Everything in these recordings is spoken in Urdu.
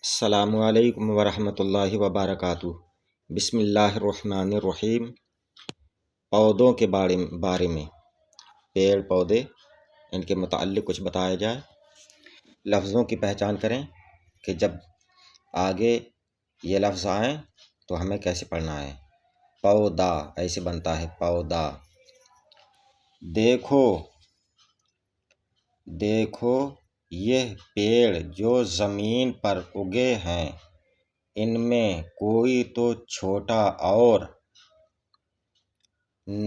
السلام علیکم ورحمۃ اللہ وبرکاتہ۔ بسم اللہ الرحمن الرحیم۔ پودوں کے بارے میں پیڑ پودے ان کے متعلق کچھ بتایا جائے۔ لفظوں کی پہچان کریں کہ جب آگے یہ لفظ آئیں تو ہمیں کیسے پڑھنا ہے۔ پودا ایسے بنتا ہے، پودا۔ دیکھو دیکھو یہ پیڑ جو زمین پر اگے ہیں، ان میں کوئی تو چھوٹا اور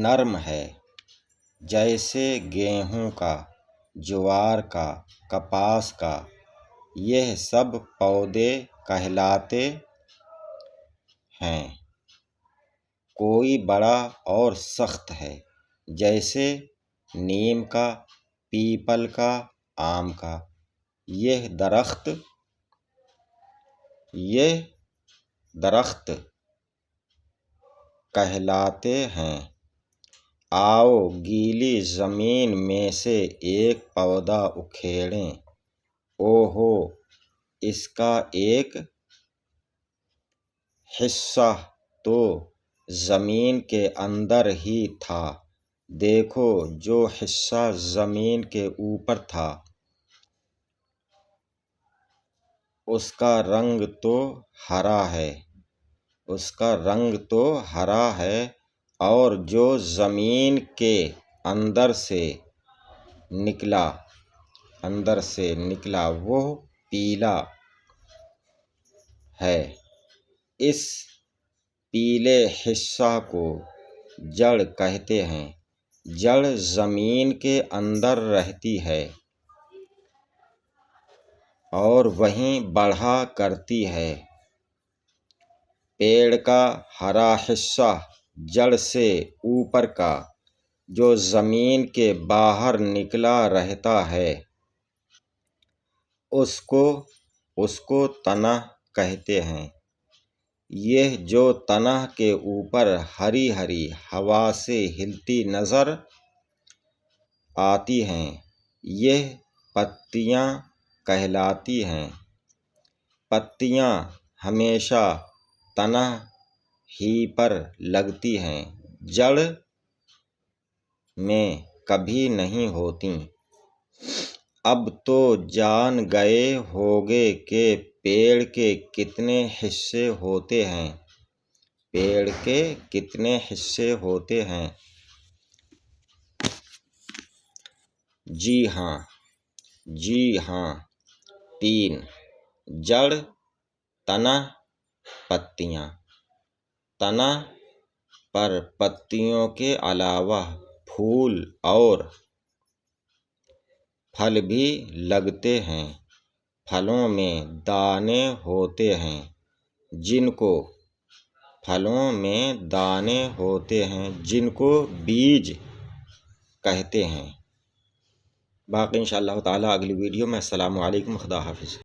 نرم ہے، جیسے گیہوں کا، جوار کا، کپاس کا۔ یہ سب پودے کہلاتے ہیں۔ کوئی بڑا اور سخت ہے، جیسے نیم کا، پیپل کا، آم کا۔ یہ درخت کہلاتے ہیں۔ آؤ گیلی زمین میں سے ایک پودا اکھیڑیں۔ اوہو، اس کا ایک حصہ تو زمین کے اندر ہی تھا۔ دیکھو جو حصہ زمین کے اوپر تھا، اس کا رنگ تو ہرا ہے، اور جو زمین کے اندر سے نکلا وہ پیلا ہے۔ اس پیلے حصہ کو جڑ کہتے ہیں۔ جڑ زمین کے اندر رہتی ہے اور وہیں بڑھا کرتی ہے۔ پیڑ کا ہرا حصہ جڑ سے اوپر کا، جو زمین کے باہر نکلا رہتا ہے، اس کو تنہ کہتے ہیں۔ یہ جو تنہ کے اوپر ہری ہری ہوا سے ہلتی نظر آتی ہیں، یہ پتیاں کہلاتی ہیں۔ پتیاں ہمیشہ تنہ ہی پر لگتی ہیں، جڑ میں کبھی نہیں ہوتیں۔ اب تو جان گئے ہوگے کہ پیڑ کے کتنے حصے ہوتے ہیں۔ جی ہاں، 3: جڑ، تنہ، پتیاں۔ تنہ پر پتیوں کے علاوہ پھول اور پھل بھی لگتے ہیں۔ پھلوں میں دانے ہوتے ہیں، جن کو بیج کہتے ہیں۔ باقی انشاءاللہ تعالی اگلی ویڈیو میں۔ السلام علیکم، خدا حافظ۔